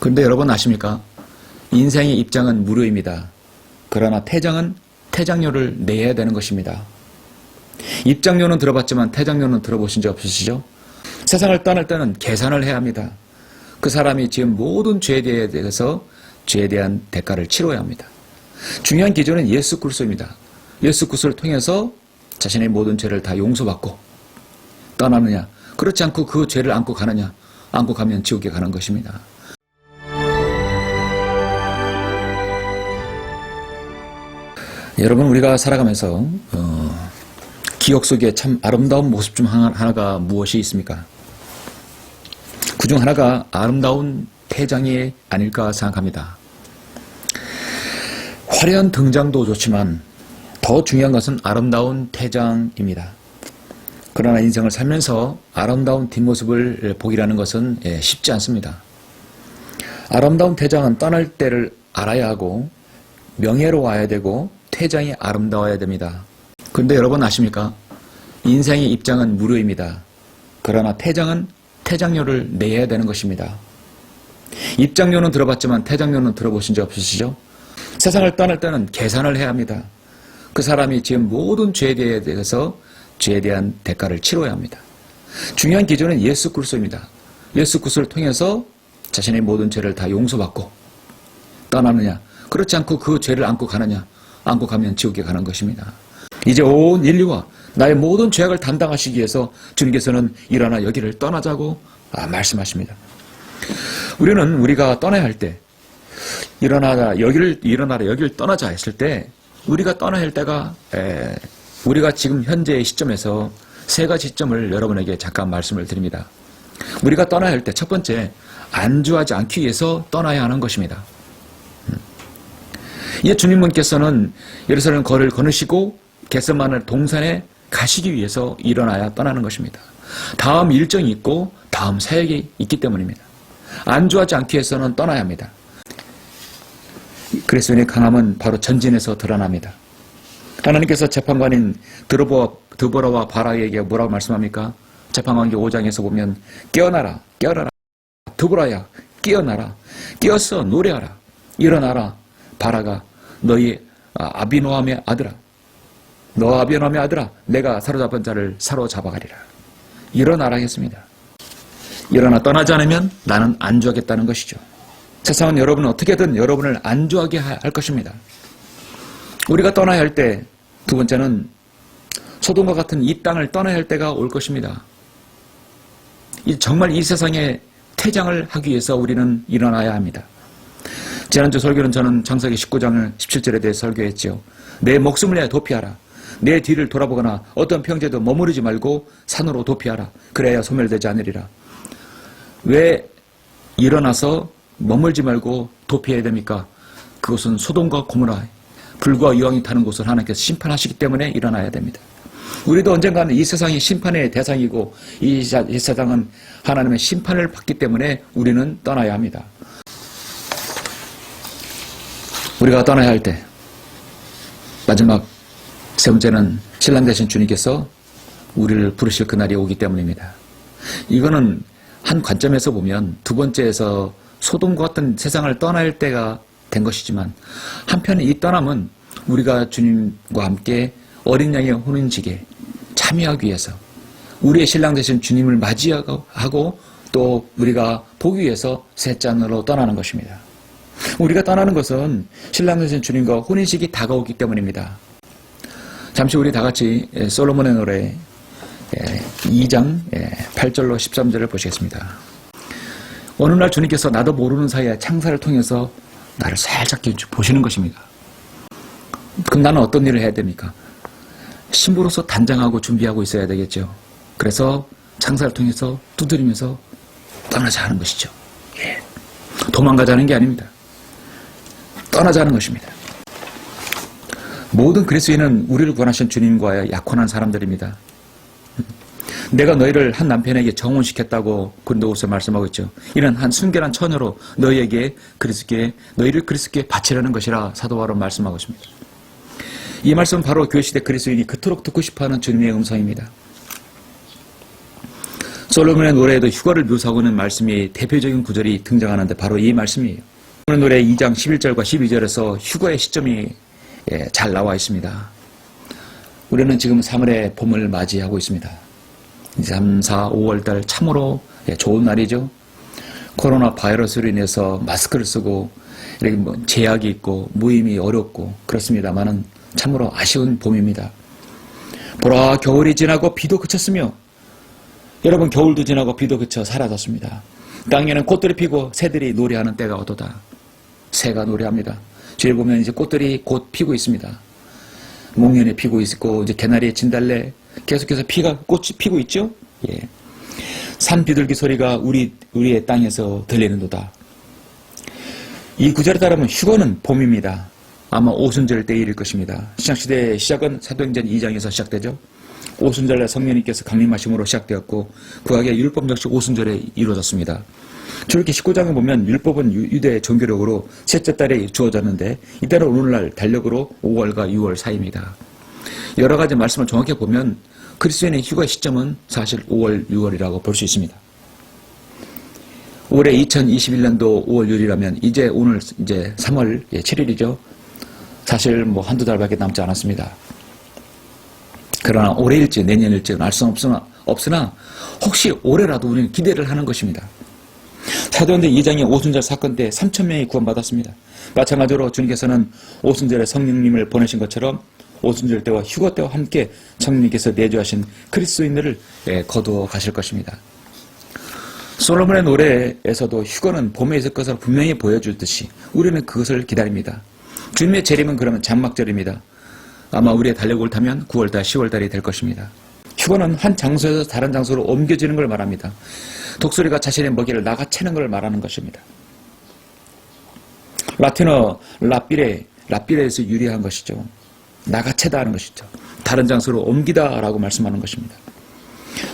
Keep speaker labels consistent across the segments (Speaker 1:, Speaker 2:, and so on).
Speaker 1: 그런데 여러분 아십니까? 인생의 입장은 무료입니다. 그러나 퇴장은 퇴장료를 내야 되는 것입니다. 입장료는 들어봤지만 퇴장료는 들어보신 적 없으시죠? 세상을 떠날 때는 계산을 해야 합니다. 그 사람이 지은 모든 죄에 대해서 죄에 대한 대가를 치러야 합니다. 중요한 기준은 예수 그리스도입니다. 예수 그리스도를 통해서 자신의 모든 죄를 다 용서받고 떠나느냐, 그렇지 않고 그 죄를 안고 가느냐, 안고 가면 지옥에 가는 것입니다. 여러분, 우리가 살아가면서 기억 속에 참 아름다운 모습 중 하나가 무엇이 있습니까? 그중 하나가 아름다운 퇴장이 아닐까 생각합니다. 화려한 등장도 좋지만 더 중요한 것은 아름다운 퇴장입니다. 그러나 인생을 살면서 아름다운 뒷모습을 보기라는 것은 쉽지 않습니다. 아름다운 퇴장은 떠날 때를 알아야 하고 명예로워야 되고 퇴장이 아름다워야 됩니다. 그런데 여러분 아십니까? 인생의 입장은 무료입니다. 그러나 퇴장은 퇴장료를 내야 되는 것입니다. 입장료는 들어봤지만 퇴장료는 들어보신 적 없으시죠? 세상을 떠날 때는 계산을 해야 합니다. 그 사람이 지은 모든 죄에 대해서 죄에 대한 대가를 치러야 합니다. 중요한 기준은 예수 그리스도입니다. 예수 그리스도를 통해서 자신의 모든 죄를 다 용서받고 떠나느냐, 그렇지 않고 그 죄를 안고 가느냐, 안고 가면 지옥에 가는 것입니다. 이제 온 인류와 나의 모든 죄악을 담당하시기 위해서 주님께서는 일어나 여기를 떠나자고 말씀하십니다. 우리가 떠나야 할 때, 일어나라 여기를 떠나자 했을 때, 우리가 떠나야 할 때가 우리가 지금 현재의 시점에서 세 가지 시점을 여러분에게 잠깐 말씀을 드립니다. 우리가 떠나야 할 때 첫 번째, 안주하지 않기 위해서 떠나야 하는 것입니다. 이제 주님께서는 예루살렘 거리를 거느시고 겟세마네 동산에 가시기 위해서 일어나야 떠나는 것입니다. 다음 일정이 있고 다음 사역이 있기 때문입니다. 안주하지 않기 위해서는 떠나야 합니다. 그리스도인의 강함은 바로 전진에서 드러납니다. 하나님께서 재판관인 드보라와 바락에게 뭐라고 말씀합니까? 재판관기 5장에서 보면 깨어나라, 깨어나라, 드보라야, 깨어나라, 깨어서 노래하라, 일어나라, 바라가 너희 아비노함의 아들아, 너 아비노함의 아들아, 내가 사로잡은 자를 사로잡아가리라. 일어나라 했습니다. 일어나 떠나지 않으면 나는 안주하겠다는 것이죠. 세상은 여러분은 어떻게든 여러분을 안주하게 할 것입니다. 우리가 떠나야 할 때, 두 번째는 소돔과 같은 이 땅을 떠나야 할 때가 올 것입니다. 정말 이 세상에 퇴장을 하기 위해서 우리는 일어나야 합니다. 지난주 설교는 저는 창세기 19장 17절에 대해 설교했지요. 내 목숨을 위하여 도피하라. 내 뒤를 돌아보거나 어떤 평지에도 머무르지 말고 산으로 도피하라. 그래야 소멸되지 않으리라. 왜 일어나서 머물지 말고 도피해야 됩니까? 그것은 소돔과 고모라, 불과 유황이 타는 곳을 하나님께서 심판하시기 때문에 일어나야 됩니다. 우리도 언젠가는 이 세상이 심판의 대상이고 이 세상은 하나님의 심판을 받기 때문에 우리는 떠나야 합니다. 우리가 떠나야 할 때 마지막 세 번째는 신랑 되신 주님께서 우리를 부르실 그날이 오기 때문입니다. 이거는 한 관점에서 보면 두 번째에서 소돔과 같은 세상을 떠날 때가 된 것이지만, 한편에 이 떠남은 우리가 주님과 함께 어린 양의 혼인식에 참여하기 위해서 우리의 신랑 되신 주님을 맞이하고 또 우리가 보기 위해서 셋째 하늘로 떠나는 것입니다. 우리가 떠나는 것은 신랑 되신 주님과 혼인식이 다가오기 때문입니다. 잠시 우리 다 같이 솔로몬의 노래 2장 8절로 13절을 보시겠습니다. 어느 날 주님께서 나도 모르는 사이에 창사를 통해서 나를 살짝 보시는 것입니다. 그럼 나는 어떤 일을 해야 됩니까? 신부로서 단장하고 준비하고 있어야 되겠죠. 그래서 창사를 통해서 두드리면서 떠나자 하는 것이죠. 도망가자는 게 아닙니다. 떠나자는 것입니다. 모든 그리스도인은 우리를 구원하신 주님과의 약혼한 사람들입니다. 내가 너희를 한 남편에게 정혼시켰다고 고린도후서 말씀하고 있죠. 이는 한 순결한 처녀로 너희를 그리스도께 바치려는 것이라 사도 바울은 말씀하고 있습니다. 이 말씀은 바로 교회시대 그리스도인이 그토록 듣고 싶어하는 주님의 음성입니다. 솔로몬의 노래에도 휴거를 묘사하고 있는 말씀이 대표적인 구절이 등장하는데 바로 이 말씀이에요. 솔로몬의 노래 2장 11절과 12절에서 휴거의 시점이 잘 나와 있습니다. 우리는 지금 3월의 봄을 맞이하고 있습니다. 3, 4, 5월달 참으로 좋은 날이죠. 코로나 바이러스로 인해서 마스크를 쓰고 이렇게 제약이 있고 모임이 어렵고 그렇습니다만은 참으로 아쉬운 봄입니다. 보라, 겨울이 지나고 비도 그쳤으며, 여러분, 겨울도 지나고 비도 그쳐 사라졌습니다. 땅에는 꽃들이 피고 새들이 노래하는 때가 오도다. 새가 노래합니다. 뒤에 보면 이제 꽃들이 곧 피고 있습니다. 목련이 피고 있고 이제 개나리, 진달래 계속해서 꽃이 피고 있죠. 예. 산 비둘기 소리가 우리의 땅에서 들리는도다. 이 구절에 따르면 휴거는 봄입니다. 아마 오순절 때일일 것입니다. 신약시대의 시작은 사도행전 2장에서 시작되죠. 오순절에 성령님께서 강림하심으로 시작되었고 구약의 율법 역시 오순절에 이루어졌습니다. 출애굽기 19장에 보면 율법은 유대 종교력으로 셋째 달에 주어졌는데 이때는 오늘날 달력으로 5월과 6월 사이입니다. 여러 가지 말씀을 정확히 보면 그리스도인의 휴거의 시점은 사실 5월, 6월이라고 볼 수 있습니다. 올해 2021년도 5월 6일이라면 이제 오늘 이제 3월 7일이죠. 사실 한두 달밖에 남지 않았습니다. 그러나 올해일지 내년일지는 알 수는 없으나 혹시 올해라도 우리는 기대를 하는 것입니다. 사도행전 2장의 오순절 사건 때 3,000명이 구원받았습니다. 마찬가지로 주님께서는 오순절에 성령님을 보내신 것처럼 오순절 때와 휴거 때와 함께 성령님께서 내주하신 그리스도인들을 거두어 가실 것입니다. 솔로몬의 노래에서도 휴거는 봄에 있을 것을 분명히 보여주듯이 우리는 그것을 기다립니다. 주님의 재림은 그러면 장막절입니다. 아마 우리의 달력을 타면 9월달, 10월달이 될 것입니다. 휴거는 한 장소에서 다른 장소로 옮겨지는 걸 말합니다. 독수리가 자신의 먹이를 나가채는 걸 말하는 것입니다. 라틴어 라삐레에서 유래한 것이죠. 나가채다 하는 것이죠. 다른 장소로 옮기다 라고 말씀하는 것입니다.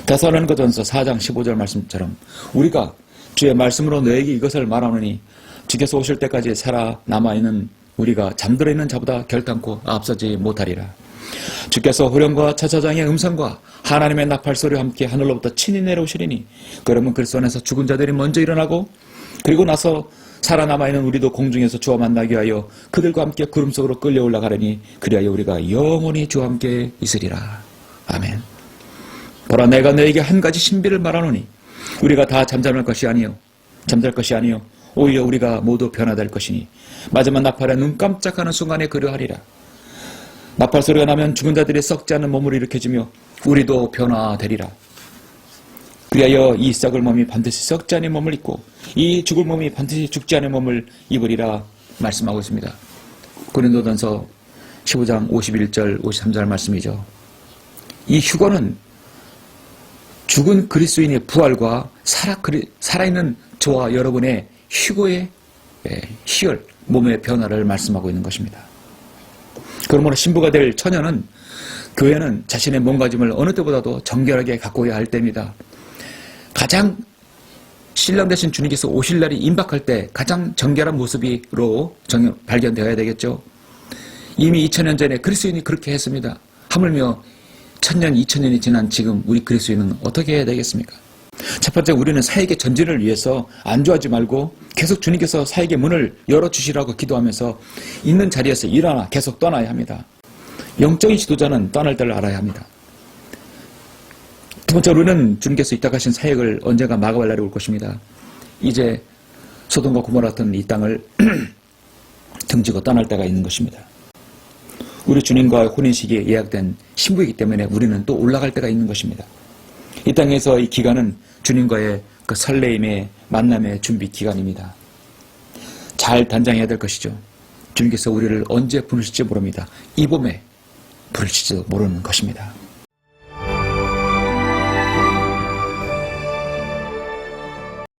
Speaker 1: 데살로니가전서 4장 15절 말씀처럼 우리가 주의 말씀으로 너에게 이것을 말하노니 주께서 오실 때까지 살아남아있는 우리가 잠들어 있는 자보다 결단코 앞서지 못하리라. 주께서 후렴과 차차장의 음성과 하나님의 나팔소리와 함께 하늘로부터 친히 내려오시리니 그러면 그리스도 안에서 죽은 자들이 먼저 일어나고 그리고 나서 살아남아있는 우리도 공중에서 주와 만나게 하여 그들과 함께 구름 속으로 끌려 올라가려니 그리하여 우리가 영원히 주와 함께 있으리라. 아멘. 보라, 내가 너에게 한 가지 신비를 말하노니 우리가 다 잠잠할 것이 아니요 오히려 우리가 모두 변화될 것이니 마지막 나팔에 눈 깜짝하는 순간에 그러하리라. 나팔 소리가 나면 죽은 자들이 썩지 않는 몸을 일으켜주며 우리도 변화되리라. 그리하여 이 썩을 몸이 반드시 썩지 않은 몸을 입고 이 죽을 몸이 반드시 죽지 않은 몸을 입으리라 말씀하고 있습니다. 고린도전서 15장 51절 53절 말씀이죠. 이 휴거는 죽은 그리스도인의 부활과 살아있는 저와 여러분의 휴거의 희열, 몸의 변화를 말씀하고 있는 것입니다. 그러므로 신부가 될 처녀는 교회는 자신의 몸가짐을 어느 때보다도 정결하게 가꿔야 할 때입니다. 가장 신랑 되신 주님께서 오실 날이 임박할 때 가장 정결한 모습으로 발견되어야 되겠죠. 이미 2000년 전에 그리스도인이 그렇게 했습니다. 하물며 1000년, 2000년이 지난 지금 우리 그리스도인은 어떻게 해야 되겠습니까? 첫 번째, 우리는 사역의 전진을 위해서 안주하지 말고 계속 주님께서 사역의 문을 열어주시라고 기도하면서 있는 자리에서 일어나 계속 떠나야 합니다. 영적인 지도자는 떠날 때를 알아야 합니다. 두 번째, 우리는 주님께서 이탁하신 사역을 언젠가 막아갈 날이 올 것입니다. 이제 소돔과 고모라 같은 이 땅을 등지고 떠날 때가 있는 것입니다. 우리 주님과의 혼인식이 예약된 신부이기 때문에 우리는 또 올라갈 때가 있는 것입니다. 이 땅에서 이 기간은 주님과의 그 설레임의 만남의 준비 기간입니다. 잘 단장해야 될 것이죠. 주님께서 우리를 언제 부르실지 모릅니다. 이 봄에 부르실지도 모르는 것입니다.